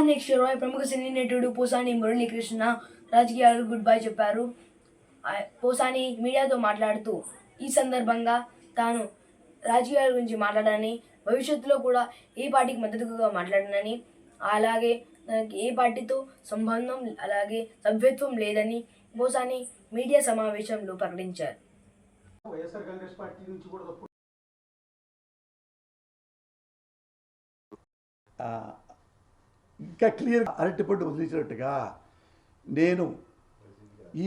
Next Roy ప్రముఖ సినీ నటుడు పోసాని మురళీకృష్ణ రాజకీయాలకు గుడ్ బై చెప్పారు. పోసాని మీడియాతో మాట్లాడుతూ ఈ సందర్భంగా తాను రాజకీయాల గురించి మాట్లాడాలని, భవిష్యత్తులో కూడా ఏ పార్టీకి మద్దతుగా మాట్లాడనని, అలాగే తనకి ఏ పార్టీతో సంబంధం అలాగే సభ్యత్వం లేదని పోసాని మీడియా సమావేశంలో ప్రకటించారు. వైఎస్ఆర్ కాంగ్రెస్ పార్టీ నుంచి కూడా ఇంకా క్లియర్ అరటిపండు వదిలించినట్టుగా నేను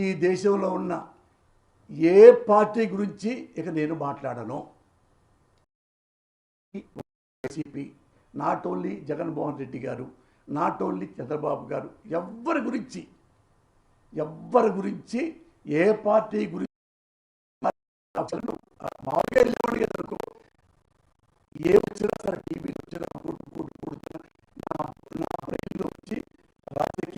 ఈ దేశంలో ఉన్న ఏ పార్టీ గురించి ఇక నేను మాట్లాడను. YCP not only Jaganmohan Reddy గారు, నాట్ ఓన్లీ చంద్రబాబు గారు, ఎవ్వరి గురించి ఏ పార్టీ గురించి ఏ వచ్చినా సరే టీవీలో వచ్చిన నా బ్రెయిన్లో వచ్చి రాజకీయ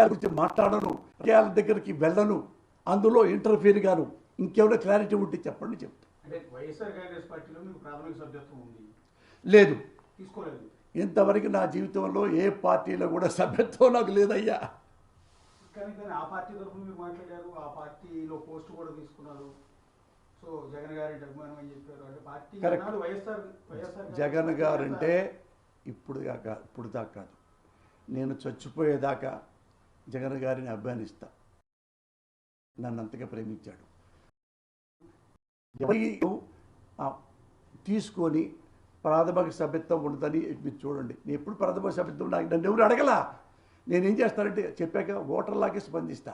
గురించి మాట్లాడను, రాజకీయాల దగ్గరికి వెళ్ళను, అందులో ఇంటర్ఫీర్ గాను. ఇంకేమైనా క్లారిటీ ఉంటే చెప్పండి చెప్తాను. లేదు, తీసుకోలేదు. ఇంతవరకు నా జీవితంలో ఏ పార్టీలో కూడా సభ్యత్వం నాకు లేదయ్యా. ఆ పార్టీ తరఫున మీరు మాట్లాడారు, ఆ పార్టీలో పోస్ట్ కూడా తీసుకున్నారు. సో జగన్ గారి అభిమానం అని చెప్పారు. అంటే పార్టీ వైఎస్ఆర్ జగన్ గారు అంటే ఇప్పుడు దాకా కాదు, నేను చచ్చిపోయేదాకా జగన్ గారిని అభిమానిస్తా. నన్ను అంతగా ప్రేమించాడు. తీసుకొని ప్రాథమిక సభ్యత్వం ఉండదని మీరు చూడండి. నేను ఎప్పుడు ప్రాథమిక సభ్యత్వం నన్ను ఎవరు అడగలా. నేనేం చేస్తానంటే చెప్పాక ఓటర్లాగే స్పందిస్తా.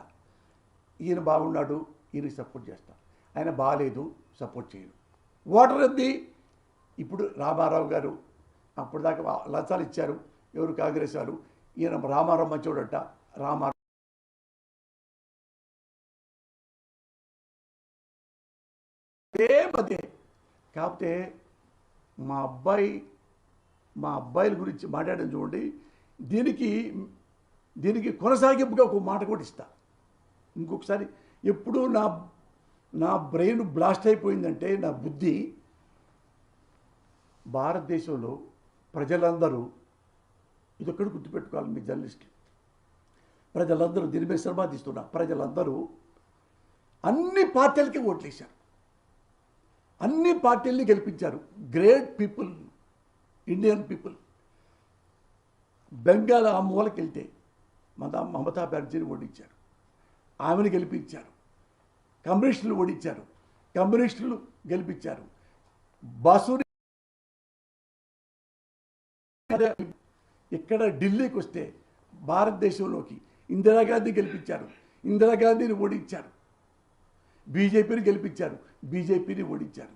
ఈయన బాగున్నాడు, ఈయనకి సపోర్ట్ చేస్తా, ఆయన బాగాలేదు సపోర్ట్ చేయను. ఓటర్ ఉంది. ఇప్పుడు రామారావు గారు అప్పుడు దాకా లంచాలు ఇచ్చారు ఎవరు, కాంగ్రెస్ వారు. ఈయన రామారావు మంచోడట, రామారావు అదే. కాకపోతే మా అబ్బాయిల గురించి మాట్లాడడం చూడండి. దీనికి కొనసాగింపుగా ఒక మాట కూడా ఇస్తా. ఇంకొకసారి ఎప్పుడు నా బ్రెయిన్ బ్లాస్ట్ అయిపోయిందంటే, నా బుద్ధి, భారతదేశంలో ప్రజలందరూ ఇదొక్కడు గుర్తుపెట్టుకోవాలి మీ జర్నలిస్టులు. ప్రజలందరూ దీని మీద శ్రమ తీస్తున్నా. ప్రజలందరూ అన్ని పార్టీలకి ఓట్లేశారు, అన్ని పార్టీల్ని గెలిపించారు. Great people, Indian people. Bengal ఆ మూలకి వెళ్తే మమతా బెనర్జీని ఓడించారు, ఆమెను గెలిపించారు. కమ్యూనిస్టులు ఓడించారు, కమ్యూనిస్టులు గెలిపించారు. బాసూరి ఇక్కడ ఢిల్లీకి వస్తే భారతదేశంలోకి ఇందిరాగాంధీ గెలిపించారు, ఇందిరాగాంధీని ఓడించారు. బీజేపీని గెలిపించారు, బీజేపీని ఓడించారు.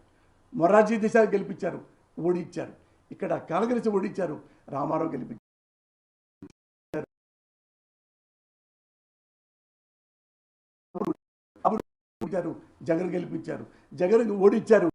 మొరార్జీ దేశాన్ని గెలిపించారు, ఓడించారు. ఇక్కడ కాంగ్రెస్ ఓడించారు, రామారావు గెలిపించారు, జగన్ గెలిపించారు, జగన్ ఓడించారు.